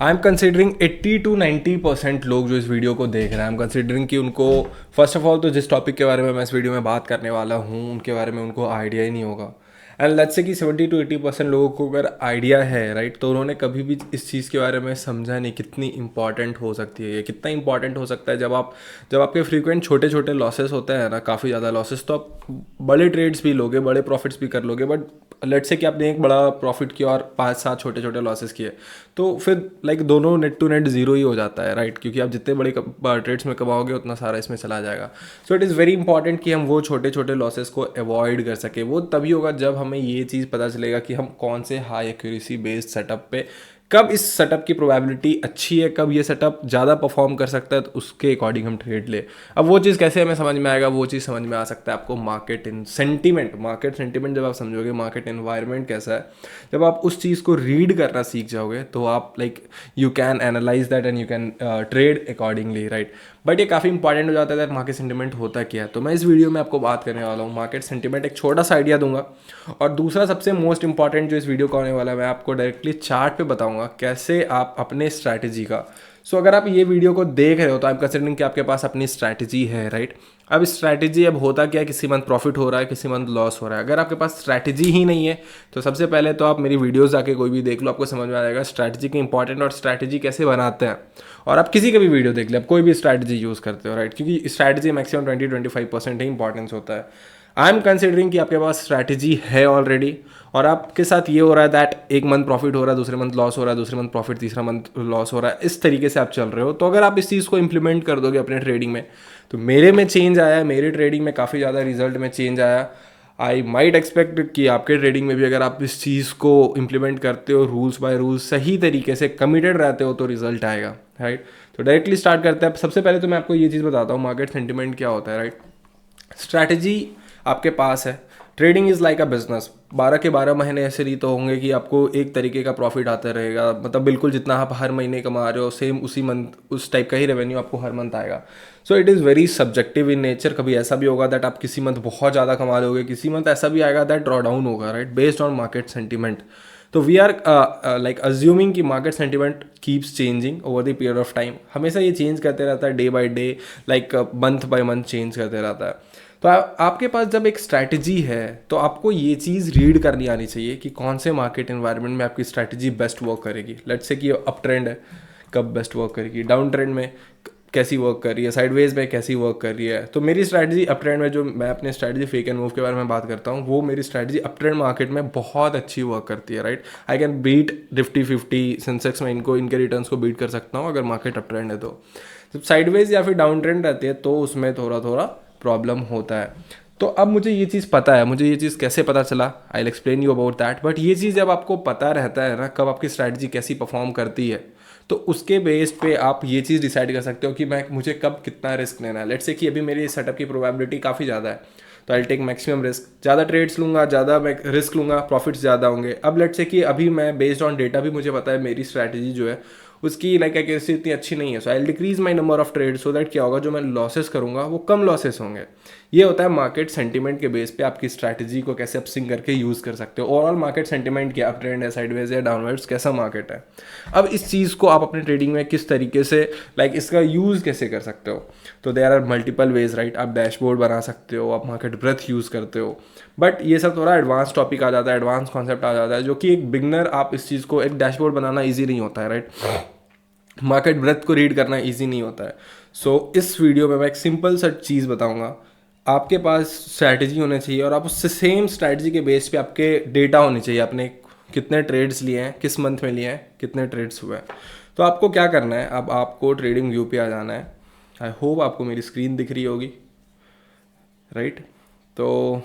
I am considering 80 to 90% लोग जो इस वीडियो को देख रहे हैं, आई एम कंसिडरिंग कि उनको फर्स्ट ऑफ ऑल तो जिस टॉपिक के बारे में मैं इस वीडियो में बात करने वाला हूँ उनके बारे में उनको आइडिया ही नहीं होगा। एंड लेट्स से कि 70 to 80% लोगों को अगर आइडिया है राइट, तो उन्होंने कभी भी इस चीज़ के बारे में समझा नहीं कितनी इंपॉर्टेंट हो सकती है, ये कितना इंपॉर्टेंट हो सकता है। जब आपके फ्रीक्वेंट छोटे छोटे लॉसेस होते हैं ना, काफ़ी ज़्यादा लॉसेस, तो आप बड़े ट्रेड्स भी लोगे, बड़े प्रॉफिट्स भी कर लोगे, बट लेट्स से कि आपने एक बड़ा प्रॉफिट किया और 5-7 छोटे छोटे लॉसेस किए, तो फिर लाइक दोनों नेट टू नेट जीरो ही हो जाता है राइट, क्योंकि आप जितने बड़े ट्रेड्स में कमाओगे उतना सारा इसमें चला जाएगा। So it is very important कि हम वो छोटे छोटे लॉसेस को अवॉइड कर सके। वो तभी होगा जब हमें ये चीज़ पता चलेगा कि हम कौन से हाई एक्यूरेसी बेस्ड सेटअप पे, कब इस सेटअप की प्रोबेबिलिटी अच्छी है, कब ये सेटअप ज़्यादा परफॉर्म कर सकता है, तो उसके अकॉर्डिंग हम ट्रेड ले। अब वो चीज़ कैसे हमें समझ में आएगा, वो चीज़ समझ में आ सकता है आपको मार्केट सेंटीमेंट जब आप समझोगे, मार्केट एनवायरनमेंट कैसा है, जब आप उस चीज़ को रीड करना सीख जाओगे, तो आप like you can analyse that and you can trade accordingly right. But ये काफ़ी इंपॉर्टेंट हो जाता है दैट मार्केट सेंटीमेंट होता क्या है। तो मैं इस वीडियो में आपको बात करने वाला हूँ मार्केट सेंटीमेंट, एक छोटा सा आइडिया दूंगा, और दूसरा सबसे मोस्ट इंपॉर्टेंट जो इस वीडियो का होने वाला है, मैं आपको डायरेक्टली चार्ट पे बताऊंगा कैसे आप अपने स्ट्रैटेजी का। सो अगर आप ये वीडियो को देख रहे हो तो आई एम कंसिडरिंग कि आपके पास अपनी स्ट्रैटेजी है राइट। अब स्ट्रैटेजी अब होता क्या है, किसी मंथ प्रॉफिट हो रहा है, किसी मंथ लॉस हो रहा है। अगर आपके पास स्ट्रैटेजी ही नहीं है तो सबसे पहले तो आप मेरी वीडियोस जाके कोई भी देख लो, आपको समझ में आ जाएगा स्ट्रैटेजी के इंपॉर्टेंट और स्ट्रैटेजी कैसे बनाते हैं। और आप किसी का भी वीडियो देख ले, आप कोई भी स्ट्रैटेजी यूज़ करते हो राइट, क्योंकि स्ट्रैटेजी मैक्सिमम 20-25% ही इंपॉर्टेंस होता है। आई एम कंसिडरिंग कि आपके पास स्ट्रैटेजी है ऑलरेडी, और आपके साथ ये हो रहा है दैट एक मंथ प्रॉफिट हो रहा है, दूसरे मंथ लॉस हो रहा है, दूसरे मंथ प्रॉफिट, तीसरा मंथ लॉस हो रहा है, इस तरीके से आप चल रहे हो। तो अगर आप इस चीज़ को इंप्लीमेंट कर दोगे अपने ट्रेडिंग में, तो मेरे में चेंज आया, मेरे ट्रेडिंग में काफ़ी ज़्यादा रिजल्ट में चेंज आया। आई माइट एक्सपेक्ट कि आपके ट्रेडिंग में भी अगर आप इस चीज़ को इम्प्लीमेंट करते हो, रूल्स बाय रूल्स सही तरीके से कमिटेड रहते हो, तो रिजल्ट आएगा राइट। तो डायरेक्टली स्टार्ट करते हैं। सबसे पहले तो मैं आपको ये चीज़ बताता हूँ मार्केट सेंटिमेंट क्या होता है राइट। स्ट्रैटेजी आपके पास है, trading is like a business. 12 के 12 महीने ऐसे नहीं तो होंगे कि आपको एक तरीके का प्रॉफिट आता रहेगा, मतलब बिल्कुल जितना आप हर महीने कमा रहे हो सेम उसी मंथ उस टाइप का ही रेवेन्यू आपको हर मंथ आएगा। So it is very subjective in nature. कभी ऐसा भी होगा दैट आप किसी मंथ बहुत ज़्यादा कमा लोगे, किसी मंथ ऐसा भी आएगा दैट ड्रॉ डाउन होगा right, based on market sentiment. तो वी आर लाइक अज्यूमिंग कि market sentiment keeps changing over the period of time, हमेशा ये चेंज करते रहता है, day by day, like month by month change करते रहता है। तो आपके पास जब एक स्ट्रैटेजी है तो आपको ये चीज़ रीड करनी आनी चाहिए कि कौन से मार्केट एनवायरनमेंट में आपकी स्ट्रैटेजी बेस्ट वर्क करेगी। लेट्स से कि अप ट्रेंड है, कब बेस्ट वर्क करेगी, डाउन ट्रेंड में कैसी वर्क कर रही है, साइडवेज में कैसी वर्क कर रही है। तो मेरी स्ट्रैटेजी अप ट्रेंड में, जो मैं अपनी स्ट्रैटेजी फेक एंड मूव के बारे में बात करता हूँ, वो मेरी स्ट्रैटेजी अप ट्रेंड मार्केट में बहुत अच्छी वर्क करती है right. I can beat Nifty 50 Sensex में, इनके रिटर्न्स को बीट कर सकता हूँ अगर मार्केट अप ट्रेंड है। तो जब साइडवेज या फिर डाउन ट्रेंड रहती है तो उसमें थोड़ा थोड़ा प्रॉब्लम होता है। तो अब मुझे ये चीज़ पता है, मुझे ये चीज़ कैसे पता चला, I will explain you about that. But ये चीज़ जब आपको पता रहता है ना, कब आपकी स्ट्रैटेजी कैसी परफॉर्म करती है, तो उसके बेस पे आप ये चीज़ डिसाइड कर सकते हो कि मुझे कब कितना रिस्क लेना है। लेट्स से कि अभी मेरी सेटअप की प्रोबेबिलिटी काफ़ी ज़्यादा है, तो आई टेक मैक्सिमम रिस्क, ज़्यादा ट्रेड्स लूँगा, ज़्यादा मैं रिस्क लूँगा, प्रॉफिट्स ज़्यादा होंगे। अब लेट्स से कि अभी मैं बेस्ड ऑन डेटा भी मुझे पता है मेरी स्ट्रैटेजी जो है उसकी लाइक एक्यूरेसी इतनी अच्छी नहीं है, so I decrease my number of trade, so that क्या होगा, जो मैं लॉसेस करूँगा वो कम लॉसेस होंगे। ये होता है मार्केट सेंटीमेंट के बेस पे आपकी स्ट्रैटेजी को कैसे अपसिंग करके यूज़ कर सकते हो। ओवरऑल मार्केट सेंटीमेंट क्या, अप ट्रेंड है, साइडवेज है, डाउनवर्ड्स, कैसा मार्केट है। अब इस चीज़ को आप अपने ट्रेडिंग में किस तरीके से लाइक इसका यूज़ कैसे कर सकते हो, तो there are multiple ways right. आप डैशबोर्ड बना सकते हो, आप मार्केट ब्रेथ यूज़ करते हो, बट ये सब थोड़ा एडवांस टॉपिक आ जाता है, एडवांस कॉन्सेप्ट आ जाता है, जो कि एक बिगनर, आप इस चीज़ को, एक डैशबोर्ड बनाना ईजी नहीं होता है राइट, मार्केट ब्रेथ को रीड करना इजी नहीं होता है। सो इस वीडियो में मैं एक सिंपल सा चीज़ बताऊंगा, आपके पास स्ट्रैटेजी होनी चाहिए और आप उससे सेम स्ट्रैटेजी के बेस पे आपके डेटा होने चाहिए, आपने कितने ट्रेड्स लिए हैं, किस मंथ में लिए हैं, कितने ट्रेड्स हुए हैं। तो आपको क्या करना है, अब आपको ट्रेडिंग व्यू पे आ जाना है। आई होप आपको मेरी स्क्रीन दिख रही होगी राइट। तो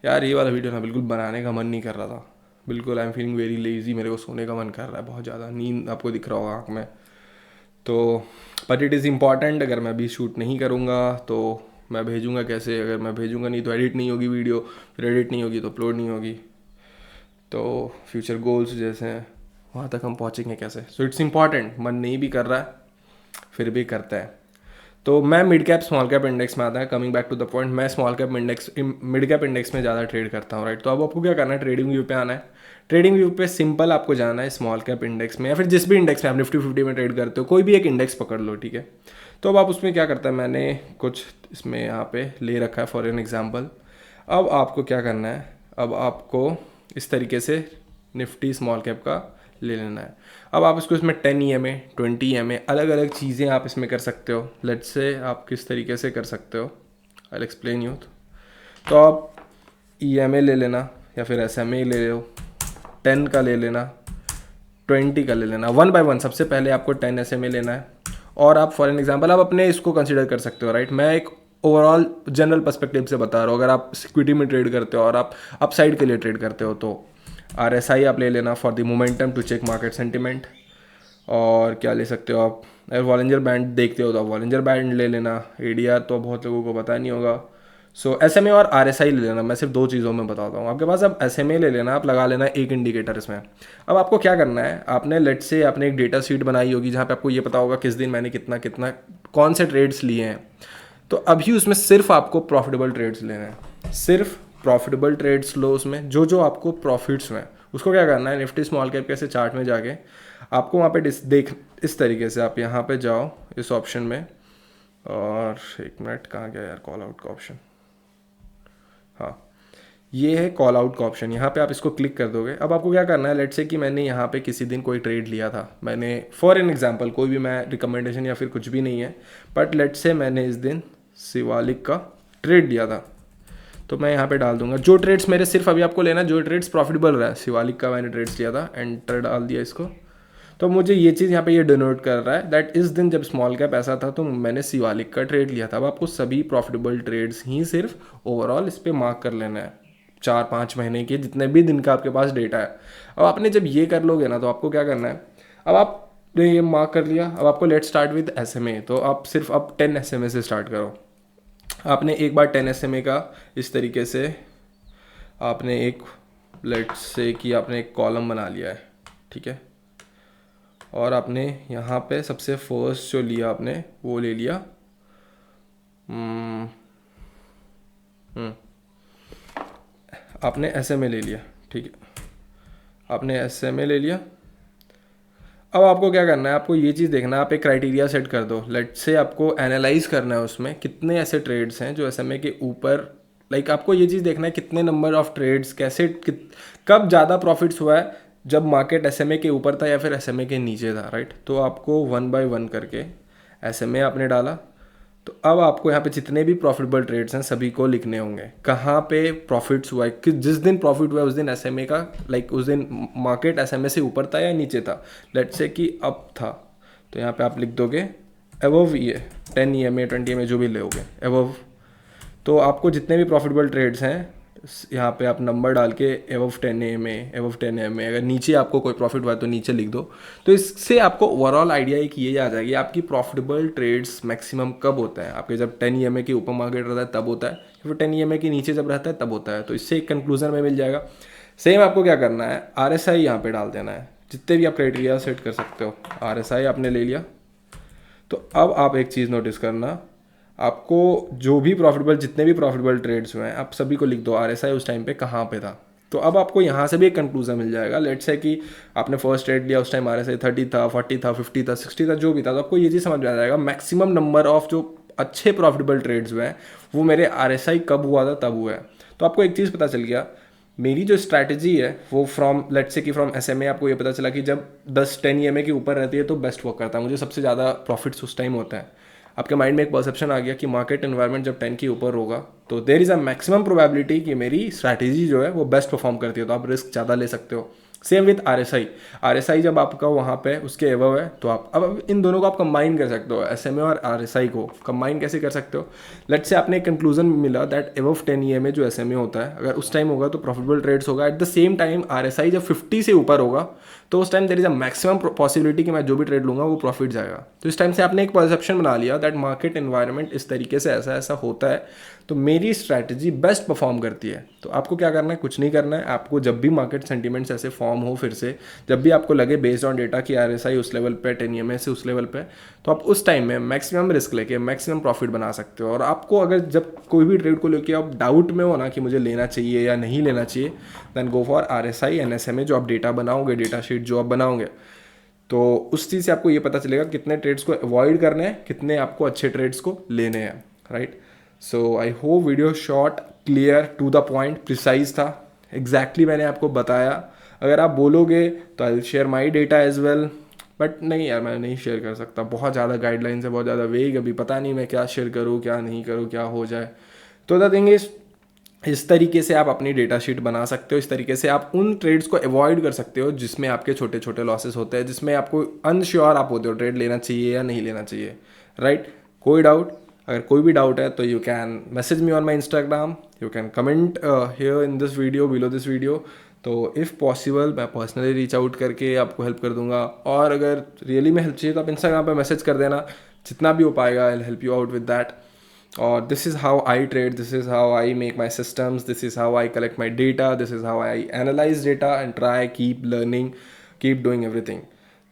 यार ये वाला वीडियो ना बिल्कुल बनाने का मन नहीं कर रहा था, बिल्कुल I am feeling very lazy, मेरे को सोने का मन कर रहा है बहुत ज़्यादा, नींद आपको दिख रहा होगा आँख में। तो बट इट इज़ इम्पॉर्टेंट, अगर मैं अभी शूट नहीं करूँगा तो मैं भेजूँगा कैसे, अगर मैं भेजूँगा नहीं तो एडिट नहीं होगी वीडियो, फिर एडिट नहीं होगी तो अपलोड नहीं होगी। तो फ्यूचर गोल्स जैसे हैं वहाँ तक हम पहुँचेंगे कैसे। सो इट्स इम्पॉर्टेंट, मन नहीं भी कर रहा है फिर भी करता है। तो मैं mid cap small cap index में आता है, coming back to the point, मैं small cap index mid cap index में ज़्यादा ट्रेड करता हूँ, राइट। तो अब आपको क्या करना है, ट्रेडिंग व्यू पे आना है। ट्रेडिंग व्यू पे सिंपल आपको जाना है स्मॉल कैप इंडेक्स में या फिर जिस भी इंडेक्स में आप निफ्टी 50 में ट्रेड करते हो, कोई भी एक इंडेक्स पकड़ लो, ठीक है। तो अब आप उसमें क्या करता है, मैंने कुछ इसमें यहाँ पे ले रखा है फॉर एन एग्जाम्पल। अब आपको क्या करना है, अब आपको इस तरीके से निफ्टी स्मॉल कैप का ले लेना है। अब आप इसको इसमें 10 EMA 20 EMA अलग अलग चीज़ें आप इसमें कर सकते हो। लेट्स से आप किस तरीके से कर सकते हो, आई एक्सप्लेन यू। तो आप EMA ले लेना या फिर SMA ले लो, 10 का ले लेना, 20 का ले लेना, 1 बाय 1। सबसे पहले आपको 10 SMA लेना है और आप फॉर एन एग्जाम्पल आप अपने इसको कंसिडर कर सकते हो, राइट। मैं एक ओवरऑल जनरल पर्सपेक्टिव से बता रहा हूँ। अगर आप सिक्योरिटी में ट्रेड करते हो और आप अपसाइड के लिए ट्रेड करते हो तो RSI आप ले लेना for the momentum to check market sentiment. और क्या ले सकते हो आप, अगर वॉलिंजर बैंड देखते हो तो आप वॉलिंजर बैंड ले लेना। ADR तो बहुत लोगों को पता नहीं होगा। सो SMA और RSI ले लेना। मैं सिर्फ 2 चीज़ों में बताता हूँ आपके पास। अब SMA ले लेना, आप लगा लेना एक इंडिकेटर इसमें। अब आपको क्या करना है, आपने लेट से आपने एक डेटा शीट बनाई होगी जहाँ पे आपको ये पता होगा किस दिन मैंने कितना कितना कौन से ट्रेड्स लिए हैं। तो अभी उसमें सिर्फ आपको प्रॉफिटेबल ट्रेड्स लेने हैं, सिर्फ प्रॉफिटेबल ट्रेड्स लो। उसमें जो जो आपको प्रॉफिट्स में, उसको क्या करना है, निफ्टी स्मॉल कैप कैसे चार्ट में जाके आपको वहाँ पे देख इस तरीके से आप यहाँ पे जाओ इस ऑप्शन में। और एक मिनट, कहाँ गया यार कॉल आउट का ऑप्शन, हाँ ये है कॉल आउट का ऑप्शन। यहाँ पे आप इसको क्लिक कर दोगे। अब आपको क्या करना है, लेट्स से कि मैंने यहाँ पे किसी दिन कोई ट्रेड लिया था, मैंने फॉर एन एग्जांपल, कोई भी मैं रिकमेंडेशन या फिर कुछ भी नहीं है, बट लेट्स से मैंने इस दिन शिवालिक का ट्रेड लिया था। तो मैं यहाँ पे डाल दूंगा जो ट्रेड्स मेरे, सिर्फ अभी आपको लेना जो ट्रेड्स प्रॉफिटेबल रहा है। शिवालिक का मैंने ट्रेड्स लिया था, एंटर डाल दिया इसको। तो मुझे ये चीज़ यहाँ पे ये डिनोट कर रहा है दैट इस दिन जब स्मॉल कैप ऐसा था तो मैंने शिवालिक का ट्रेड लिया था। अब आपको सभी प्रॉफिटेबल ट्रेड्स ही सिर्फ ओवरऑल इस पर मार्क कर लेना है, 4-5 महीने के जितने भी दिन का आपके पास डेटा है। अब आपने जब ये कर लोगे ना तो आपको क्या करना है, अब आपने ये मार्क कर लिया। अब आपको लेट स्टार्ट विद SMA। तो आप सिर्फ अब 10 SMA से स्टार्ट करो। आपने एक बार 10 SMA का इस तरीके से आपने एक लेट से कि आपने एक कॉलम बना लिया है, ठीक है। और आपने यहाँ पे सबसे फर्स्ट जो लिया आपने वो ले लिया आपने SMA ले लिया, ठीक है। आपने SMA ले लिया। अब आपको क्या करना है, आपको ये चीज़ देखना है, आप एक क्राइटेरिया सेट कर दो। लेट से आपको एनालाइज करना है उसमें कितने ऐसे ट्रेड्स हैं जो SMA के ऊपर, लाइक आपको ये चीज़ देखना है कितने नंबर ऑफ ट्रेड्स कैसे कब ज़्यादा प्रॉफिट्स हुआ है, जब मार्केट SMA के ऊपर था या फिर SMA के नीचे था, राइट। तो आपको 1 बाय 1 करके SMA आपने डाला। तो अब आपको यहाँ पे जितने भी प्रॉफिटेबल ट्रेड्स हैं सभी को लिखने होंगे, कहाँ पे प्रॉफिट्स हुआ है, कि जिस दिन प्रॉफिट हुआ है उस दिन SMA का, लाइक उस दिन मार्केट SMA से ऊपर था या नीचे था। लेट्स से कि अप था तो यहाँ पे आप लिख दोगे अबव, ये 10 EMA 20 EMA जो भी लोगे अबव। तो आपको जितने भी प्रॉफिटेबल ट्रेड्स हैं यहाँ पे आप नंबर डाल के अबव 10 EMA अबव 10 EMA, अगर नीचे आपको कोई प्रॉफिट हुआ है तो नीचे लिख दो। तो इससे आपको ओवरऑल आइडिया एक ये आ जाएगी आपकी प्रॉफिटेबल ट्रेड्स मैक्सिमम कब होता है, आपके जब 10 EMA के ऊपर मार्केट रहता है तब होता है, या फिर 10 EMA के नीचे जब रहता है तब होता है। तो इससे एक कंक्लूजन में मिल जाएगा। सेम आपको क्या करना है, RSI यहाँ पे डाल देना है, जितने भी आप क्राइटेरिया सेट कर सकते हो। RSI आपने ले लिया। तो अब आप एक चीज़ नोटिस करना, आपको जो भी प्रॉफिटेबल जितने भी प्रॉफिटेबल ट्रेड्स हुए हैं आप सभी को लिख दो RSI उस टाइम पे कहाँ पे था। तो अब आपको यहाँ से भी एक कंक्लूजन मिल जाएगा। लेट्स से कि आपने फर्स्ट ट्रेड लिया उस टाइम RSI 30 था, 40 था, 50 था, 60 था, जो भी था। तो आपको ये चीज़ समझ में आ जाएगा मैक्सिमम नंबर ऑफ जो अच्छे प्रॉफिटेबल ट्रेड्स हुए हैं वो मेरे RSI कब हुआ था तब हुआ है। तो आपको एक चीज़ पता चल गया, मेरी जो स्ट्रैटेजी है वो फ्रॉम लेट्स से कि फ्रॉम SMA आपको ये पता चला कि जब 10 EMA के ऊपर रहती है तो बेस्ट वर्क करता है, मुझे सबसे ज़्यादा प्रॉफिट्स उस टाइम होता है। आपके माइंड में एक परसेप्शन आ गया कि मार्केट एनवायरनमेंट जब 10 के ऊपर होगा तो there is a maximum probability कि मेरी स्ट्रैटेजी जो है वो बेस्ट परफॉर्म करती है, तो आप रिस्क ज़्यादा ले सकते हो। सेम विद RSI जब आपका वहाँ पे उसके एबव है तो आप अब इन दोनों को आप कंबाइन कर सकते हो। SMA और RSI को कंबाइन कैसे कर सकते हो, लेट्स से आपने एक कंक्लूजन मिला दैट एबव 10 EMA जो SMA होता है अगर उस टाइम होगा तो प्रॉफिटेबल ट्रेड्स होगा। At the same time RSI जब 50 से ऊपर होगा तो उस time there is a maximum possibility कि मैं जो भी ट्रेड लूँगा वो प्रॉफिट जाएगा। तो इस टाइम से आपने एक परसेप्शन बना लिया दैट मार्केट एनवायरनमेंट इस तरीके से ऐसा ऐसा होता है, तो मेरी स्ट्रैटेजी बेस्ट परफॉर्म करती है। तो आपको क्या करना है, कुछ नहीं करना है। आपको जब भी मार्केट सेंटीमेंट्स ऐसे फॉर्म हो फिर से, जब भी आपको लगे बेस्ड ऑन डेटा कि RSI उस लेवल पे, 10 EMA से उस लेवल पे, तो आप उस टाइम में मैक्सिमम रिस्क लेके मैक्सिमम प्रॉफिट बना सकते हो। और आपको अगर जब कोई भी ट्रेड को लेके आप डाउट में हो ना कि मुझे लेना चाहिए या नहीं लेना चाहिए, then go for RSI NSMA जो आप डेटा बनाओगे, डेटा शीट जो आप बनाओगे, तो उस चीज़ से आपको ये पता चलेगा कितने ट्रेड्स को अवॉइड करने हैं, कितने आपको अच्छे ट्रेड्स को लेने हैं, right. So I hope video short, clear, to the point, precise था। एग्जैक्टली मैंने आपको बताया। अगर आप बोलोगे तो I will share my data as well, but नहीं यार मैं नहीं शेयर कर सकता, बहुत ज़्यादा गाइडलाइंस है, बहुत ज़्यादा वेग, अभी पता नहीं मैं क्या शेयर करूँ क्या नहीं करूँ, क्या हो जाए। तो द थिंग इज, इस तरीके से आप अपनी डेटा शीट बना सकते हो, इस तरीके से आप उन ट्रेड्स को अवॉइड कर सकते हो जिसमें आपके छोटे छोटे लॉसेस होते हैं, जिसमें आपको अनश्योर आप होते हो ट्रेड लेना चाहिए या नहीं लेना चाहिए, राइट। कोई डाउट, अगर कोई भी डाउट है तो you can message me on my Instagram, you can comment here in this video, below this video. तो इफ़ पॉसिबल मैं पर्सनली रीच आउट करके आपको हेल्प कर दूंगा, और अगर रियली में हेल्प चाहिए तो आप इंस्टाग्राम पर मैसेज कर देना, जितना भी हो पाएगा I will help you out with that. Or this is how I trade, this is how I make my systems, this is how I collect my data, this is how I analyze data and try keep learning, keep doing everything.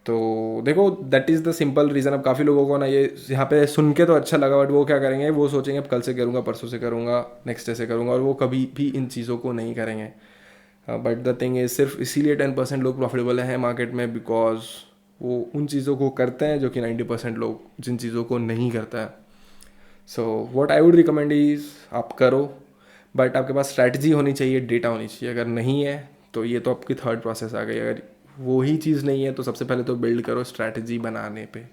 तो देखो that is the simple reason. अब काफ़ी लोगों को ना ये यहाँ पे सुन के तो अच्छा लगा, बट वो क्या करेंगे, वो सोचेंगे अब कल से करूँगा, परसों से करूँगा, नेक्स्ट डे से करूँगा, और वो कभी भी इन चीज़ों को नहीं करेंगे। बट द थिंग इज, सिर्फ इसीलिए 10% लोग प्रॉफिटेबल हैं मार्केट में, बिकॉज वो उन चीज़ों को करते हैं जो कि 90% लोग जिन चीज़ों को नहीं करता है। So what I would recommend is, आप करो, बट आपके पास स्ट्रैटेजी होनी चाहिए, डेटा होनी चाहिए। अगर नहीं है तो ये तो आपकी थर्ड प्रोसेस आ गई। अगर वो ही चीज़ नहीं है तो सबसे पहले तो बिल्ड करो स्ट्रैटेजी बनाने पे,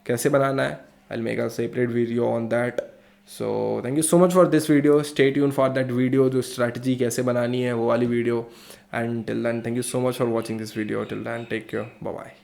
कैसे बनाना है, I will make a separate video on that. So thank you so much for this video, stay tune for that video, जो स्ट्रैटेजी कैसे बनानी है वो वाली video. And till then thank you so much for watching this video, till then take care, bye bye.